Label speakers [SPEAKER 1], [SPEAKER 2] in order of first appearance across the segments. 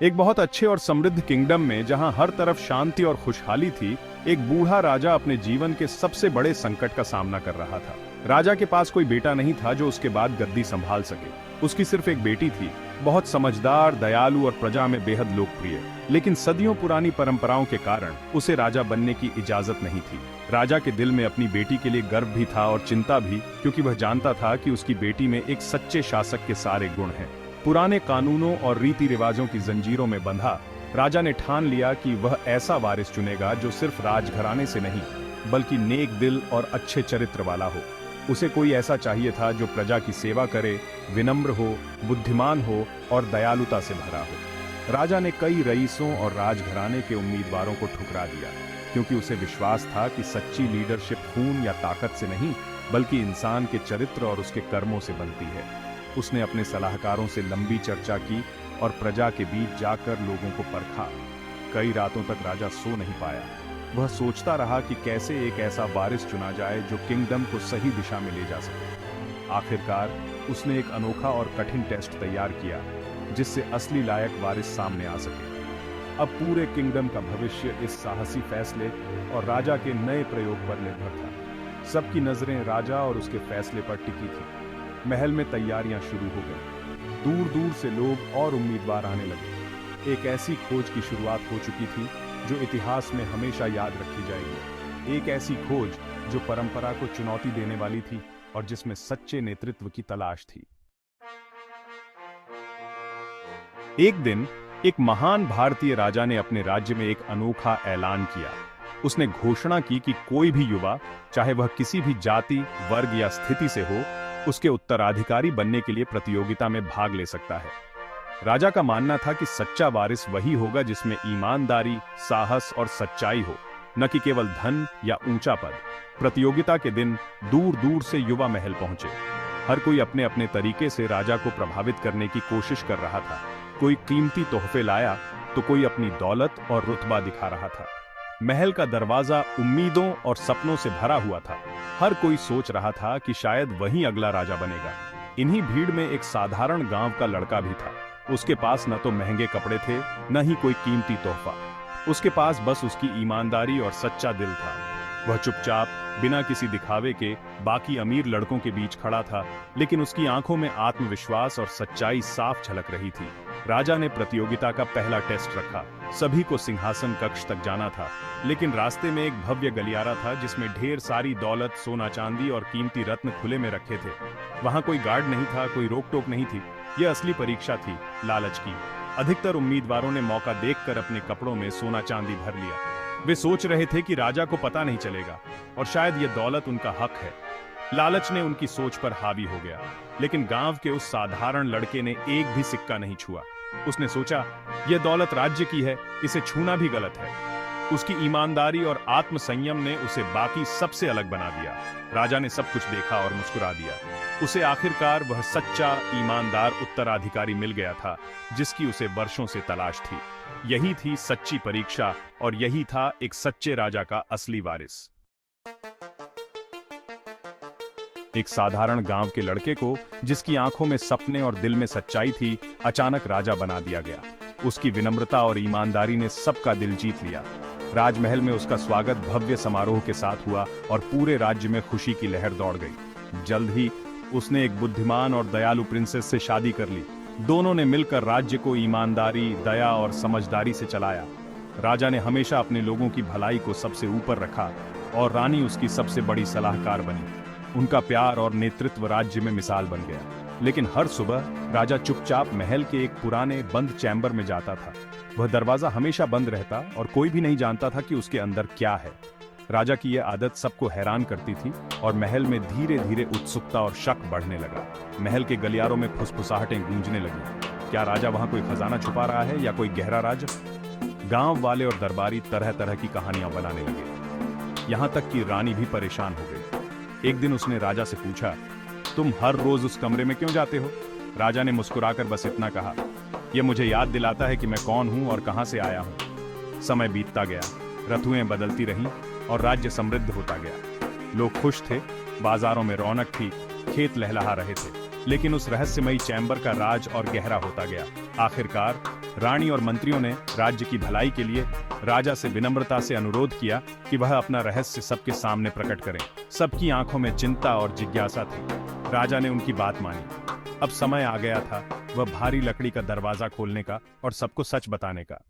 [SPEAKER 1] एक बहुत अच्छे और समृद्ध किंगडम में जहां हर तरफ शांति और खुशहाली थी, एक बूढ़ा राजा अपने जीवन के सबसे बड़े संकट का सामना कर रहा था। राजा के पास कोई बेटा नहीं था जो उसके बाद गद्दी संभाल सके। उसकी सिर्फ एक बेटी थी, बहुत समझदार, दयालु और प्रजा में बेहद लोकप्रिय। लेकिन सदियों पुरानी परंपराओं के कारण उसे राजा बनने की इजाजत नहीं थी। राजा के दिल में अपनी बेटी के लिए गर्व भी था और चिंता भी, क्योंकि वह जानता था कि उसकी बेटी में एक सच्चे शासक के सारे गुण हैं। पुराने कानूनों और रीति रिवाजों की जंजीरों में बंधा राजा ने ठान लिया कि वह ऐसा वारिस चुनेगा जो सिर्फ राजघराने से नहीं, बल्कि नेक दिल और अच्छे चरित्र वाला हो। उसे कोई ऐसा चाहिए था जो प्रजा की सेवा करे, विनम्र हो, बुद्धिमान हो और दयालुता से भरा हो। राजा ने कई रईसों और राजघराने के उम्मीदवारों को ठुकरा दिया, क्योंकि उसे विश्वास था कि सच्ची लीडरशिप खून या ताकत से नहीं, बल्कि इंसान के चरित्र और उसके कर्मों से बनती है। उसने अपने सलाहकारों से लंबी चर्चा की और प्रजा के बीच जाकर लोगों को परखा। कई रातों तक राजा सो नहीं पाया। वह सोचता रहा कि कैसे एक ऐसा वारिस चुना जाए जो किंगडम को सही दिशा में ले जा सके। आखिरकार उसने एक अनोखा और कठिन टेस्ट तैयार किया, जिससे असली लायक वारिस सामने आ सके। अब पूरे किंगडम का भविष्य इस साहसी फैसले और राजा के नए प्रयोग पर निर्भर था। सबकी नजरें राजा और उसके फैसले पर टिकी थी। महल में तैयारियां शुरू हो गई। दूर दूर से लोग और उम्मीदवार आने लगे। एक ऐसी खोज की शुरुआत हो चुकी थी जो इतिहास में हमेशा याद रखी जाएगी। एक ऐसी खोज जो परंपरा को चुनौती देने वाली थी और जिसमें सच्चे नेतृत्व की तलाश थी। एक दिन एक महान भारतीय राजा ने अपने राज्य में एक अनोखा ऐलान किया। उसने घोषणा की कि कोई भी युवा, चाहे वह किसी भी जाति, वर्ग या स्थिति से हो, उसके उत्तराधिकारी बनने के लिए प्रतियोगिता में भाग ले सकता है। राजा का मानना था कि सच्चा वारिस वही होगा जिसमें ईमानदारी, साहस और सच्चाई हो, न कि केवल धन या ऊंचा पद। प्रतियोगिता के दिन दूर दूर से युवा महल पहुंचे। हर कोई अपने अपने तरीके से राजा को प्रभावित करने की कोशिश कर रहा था। कोई कीमती तोहफे लाया तो कोई अपनी दौलत और रुतबा दिखा रहा था। महल का दरवाजा उम्मीदों और सपनों से भरा हुआ था। हर कोई सोच रहा था कि शायद वही अगला राजा बनेगा। इन्हीं भीड़ में एक साधारण गांव का लड़का भी था। उसके पास न तो महंगे कपड़े थे, न ही कोई कीमती तोहफा। उसके पास बस उसकी ईमानदारी और सच्चा दिल था। वह चुपचाप, बिना किसी दिखावे के, बाकी अमीर लड़कों के बीच खड़ा था, लेकिन उसकी आंखों में आत्मविश्वास और सच्चाई साफ झलक रही थी। राजा ने प्रतियोगिता का पहला टेस्ट रखा। सभी को सिंहासन कक्ष तक जाना था, लेकिन रास्ते में एक भव्य गलियारा था जिसमें ढेर सारी दौलत, सोना चांदी और कीमती रत्न खुले में रखे थे। वहां कोई गार्ड नहीं था, कोई रोक टोक नहीं थी। यह असली परीक्षा थी, लालच की। अधिकतर उम्मीदवारों ने मौका देखकर अपने कपड़ों में सोना चांदी भर लिया। वे सोच रहे थे कि राजा को पता नहीं चलेगा और शायद यह दौलत उनका हक है। लालच ने उनकी सोच पर हावी हो गया, लेकिन गांव के उस साधारण लड़के ने एक भी सिक्का नहीं छुआ। उसने सोचा, यह दौलत राज्य की है, इसे छूना भी गलत है। उसकी ईमानदारी और आत्मसंयम ने उसे बाकी सबसे अलग बना दिया। राजा ने सब कुछ देखा और मुस्कुरा दिया। उसे आखिरकार वह सच्चा, ईमानदार उत्तराधिकारी मिल गया था जिसकी उसे वर्षों से तलाश थी। यही थी सच्ची परीक्षा और यही था एक सच्चे राजा का असली वारिस। एक साधारण गांव के लड़के को, जिसकी आंखों में सपने और दिल में सच्चाई थी, अचानक राजा बना दिया गया। उसकी विनम्रता और ईमानदारी ने सबका दिल जीत लिया। राजमहल में उसका स्वागत भव्य समारोह के साथ हुआ और पूरे राज्य में खुशी की लहर दौड़ गई। जल्द ही उसने एक बुद्धिमान और दयालु प्रिंसेस से शादी कर ली। दोनों ने मिलकर राज्य को ईमानदारी, दया और समझदारी से चलाया। राजा ने हमेशा अपने लोगों की भलाई को सबसे ऊपर रखा और रानी उसकी सबसे बड़ी सलाहकार बनी। उनका प्यार और नेतृत्व राज्य में मिसाल बन गया। लेकिन हर सुबह राजा चुपचाप महल के एक पुराने बंद चैम्बर में जाता था। वह दरवाजा हमेशा बंद रहता और कोई भी नहीं जानता था कि उसके अंदर क्या है। राजा की यह आदत सबको हैरान करती थी और महल में धीरे धीरे उत्सुकता और शक बढ़ने लगा। महल के गलियारों में फुसफुसाहटें गूंजने लगी। क्या राजा वहां कोई खजाना छुपा रहा है या कोई गहरा राज? गांव वाले और दरबारी तरह तरह की कहानियां बनाने लगे। यहां तक कि रानी भी परेशान हो गई। एक दिन उसने राजा से पूछा, तुम हर रोज उस कमरे में क्यों जाते हो? राजा ने मुस्कुराकर बस इतना कहा, यह मुझे याद दिलाता है कि मैं कौन हूं और कहां से आया हूं। समय बीतता गया, ऋतुएं बदलती रहीं और राज्य समृद्ध होता गया। लोग खुश थे, बाजारों में रौनक थी, खेत लहलहा रहे थे। लेकिन उस रहस्यमयी चैम्बर का राज और गहरा होता गया। आखिरकार रानी और मंत्रियों ने राज्य की भलाई के लिए राजा से विनम्रता से अनुरोध किया कि वह अपना रहस्य सबके सामने प्रकट करें। सबकी आंखों में चिंता और जिज्ञासा थी। राजा ने उनकी बात मानी। अब समय आ गया था वह भारी लकड़ी का दरवाजा खोलने का और सबको सच बताने का।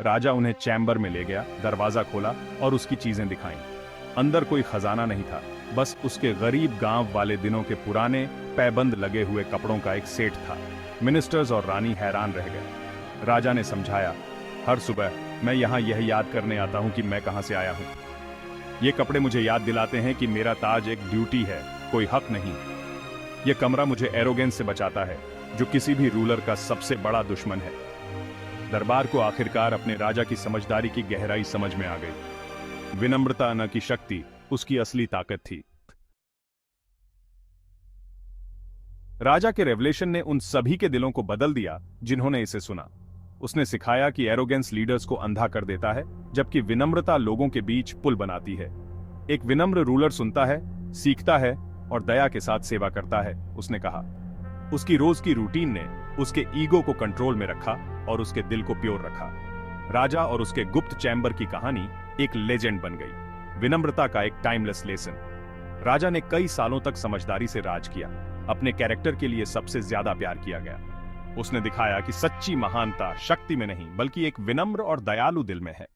[SPEAKER 1] राजा उन्हें चैम्बर में ले गया, दरवाजा खोला और उसकी चीजें दिखाईं। अंदर कोई खजाना नहीं था, बस उसके गरीब गांव वाले दिनों के पुराने पैबंद लगे हुए कपड़ों का एक सेट था। मिनिस्टर्स और रानी हैरान रह गए। राजा ने समझाया, हर सुबह मैं यहाँ यह याद करने आता हूँ कि मैं कहाँ से आया हूँ। ये कपड़े मुझे याद दिलाते हैं कि मेरा ताज एक ड्यूटी है, कोई हक नहीं। ये कमरा मुझे एरोगेंस से बचाता है, जो किसी भी रूलर का सबसे बड़ा दुश्मन है। दरबार को आखिरकार अपने राजा की समझदारी की गहराई समझ में आ गई। विनम्रता न की शक्ति उसकी असली ताकत थी। राजा के रेवलेशन ने उन सभी के दिलों को बदल दिया जिन्होंने इसे सुना। उसने सिखाया कि एरोगेंस लीडर्स को अंधा कर देता है, जबकि विनम्रता लोगों के बीच पुल बनाती है। एक विनम्र रूलर सुनता है, सीखता है और दया के साथ सेवा करता है, उसने कहा। उसकी रोज की रूटीन ने उसके ईगो को कंट्रोल में रखा और उसके दिल को प्योर रखा। राजा और उसके गुप्त चैम्बर की कहानी एक लेजेंड बन गई, विनम्रता का एक टाइमलेस लेसन। राजा ने कई सालों तक समझदारी से राज किया। अपने कैरेक्टर के लिए सबसे ज्यादा प्यार किया गया। उसने दिखाया कि सच्ची महानता शक्ति में नहीं, बल्कि एक विनम्र और दयालु दिल में है।